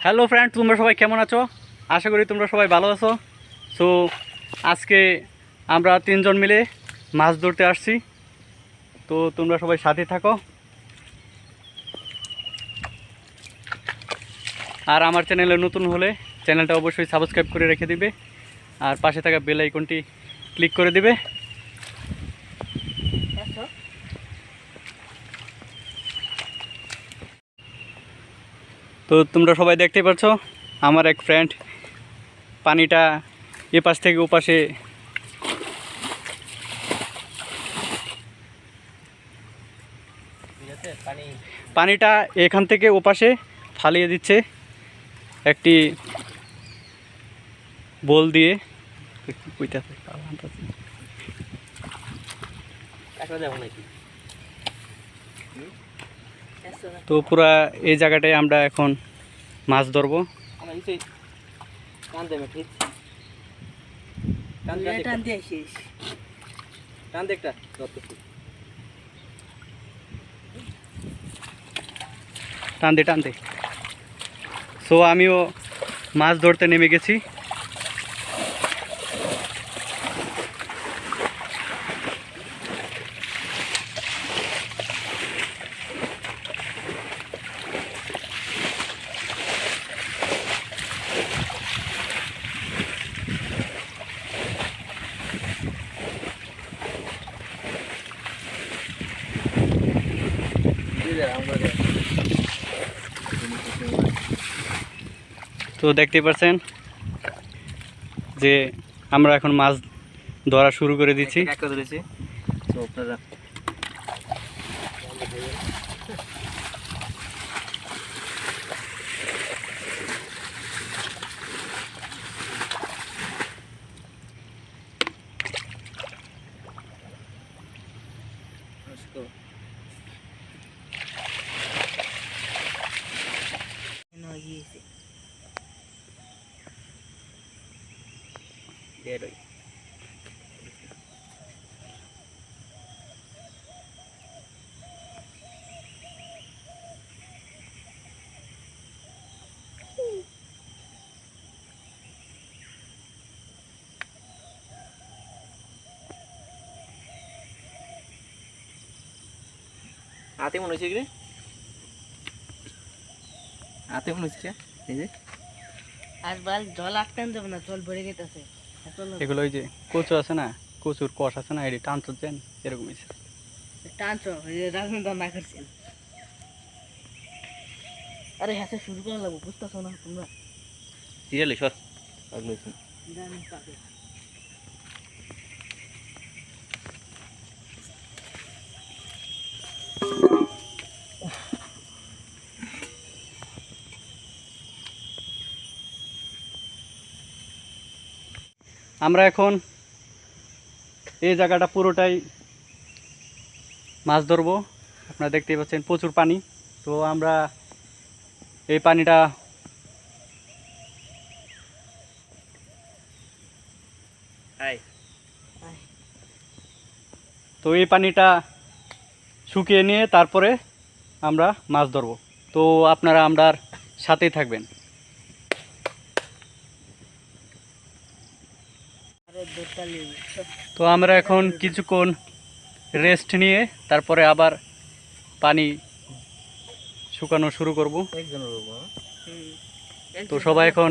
Hello friend, তোমরা সবাই কেমন আছো? আশা করি তোমরা সবাই ভালো আছো। সো আজকে আমরা তিনজন মিলে মাছ ধরতে আসছি। তো তোমরা সবাই সাথে থাকো। আর আমার চ্যানেলে নতুন হলে চ্যানেলটা অবশ্যই সাবস্ক্রাইব করে রেখে দিবে, আর পাশে থাকা বেল আইকনটি ক্লিক করে দিবে। তো তোমরা সবাই দেখতে পাচ্ছ, আমার এক ফ্রেন্ড পানিটা এ পাশ থেকে ও পাশে পানিটা এখান থেকে ওপাশে ফালিয়ে দিচ্ছে একটি বল দিয়ে। তো পুরা এই জায়গাটায় আমরা এখন মাছ ধরবো। টানতে টানতে সো আমিও মাছ ধরতে নেমে গেছি। তো দেখতে পাচ্ছেন যে আমরা এখন মাছ ধরা শুরু করে দিচ্ছি। হাতে মনে হচ্ছে কি হাতে মনে হচ্ছে এই যে আর বাল জল আটকান দেবে না, জল ভরে গেছে। এগুলো ওই যে কচু আছে না, কচুর কষ আছে না, এটি টানতো দেন এরকমই টানছো রাজন না করছেন। আরে হ্যাঁ শুরু করে লাগবো, বুঝতেছো না তোমরা? সিরিয়ালি সর জানি পাবে। আমরা এখন এই জায়গাটা পুরোটাই মাছ ধরবো। আপনারা দেখতেই পাচ্ছেন প্রচুর পানি। তো আমরা এই পানিটা শুকিয়ে নিয়ে তারপরে আমরা মাছ ধরবো। তো আপনারা আমরার সাথেই থাকবেন। তো আমরা এখন কিছুক্ষণ রেস্ট নিয়ে তারপরে আবার পানি শুকানো শুরু করব। তো সবাই এখন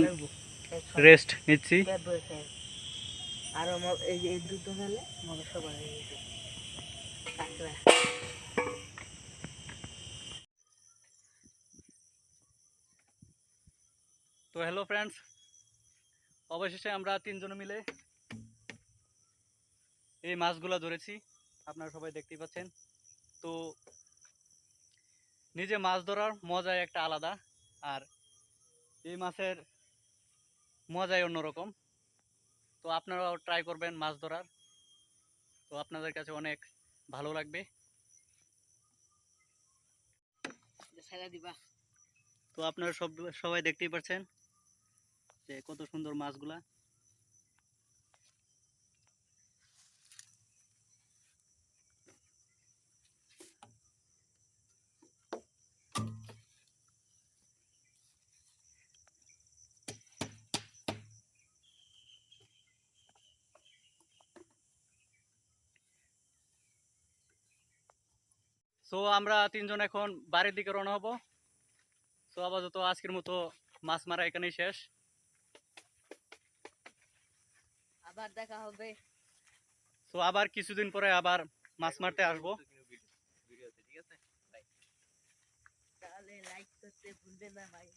রেস্ট নিচ্ছি। আর এই দুধ হলে মনে সবাই তো হ্যালো ফ্রেন্ডস, অবশেষে আমরা তিনজন মিলে এই মাছগুলা ধরেছি। আপনারা সবাই দেখতেই পাচ্ছেন। তো নিজে মাছ ধরার মজাই একটা আলাদা, আর এই মাছের মজাই অন্যরকম। তো আপনারাও ট্রাই করবেন মাছ ধরার, তো আপনাদের কাছে অনেক ভালো লাগবে। তো আপনারা সবাই দেখতেই পাচ্ছেন যে কত সুন্দর মাছগুলা। সো আমরা তিনজন এখন বাড়ির দিকে রওনা হব। সো আপাতত আজকের মতো মাছ মারা এখানেই শেষ। আবার দেখা হবে। সো আবার কিছুদিন পরে আবার মাছ মারতে আসবো। তাহলে লাইক করতে ভুলবেন না ভাই।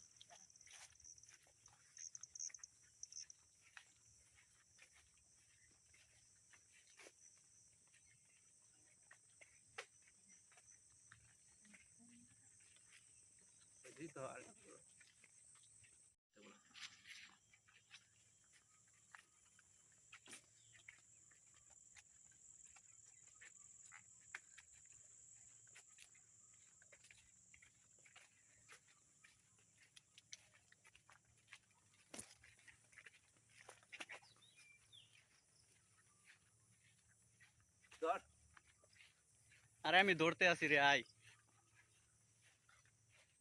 আরে আমি ধরতে আসি রে, আই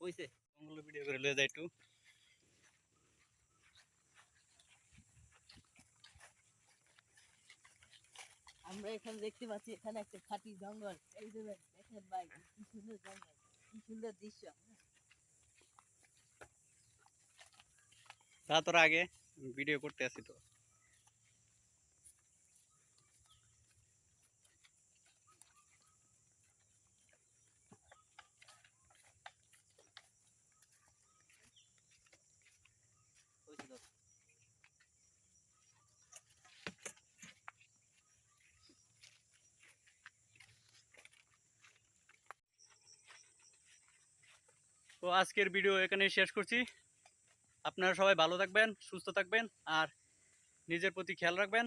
হইছে ভিডিও করে লয়ে যাই একটু। আমরা এখানে দেখতে পাচ্ছি এখানে একটা খাঁটি জঙ্গল। এই যে দেখেন ভাই কি সুন্দর জঙ্গল, কি সুন্দর দৃশ্য। তা তোর আগে ভিডিও করতে আসি তো। তো আজকের ভিডিও এখানেই শেষ করছি। আপনারা সবাই ভালো থাকবেন, সুস্থ থাকবেন আর নিজের প্রতি খেয়াল রাখবেন।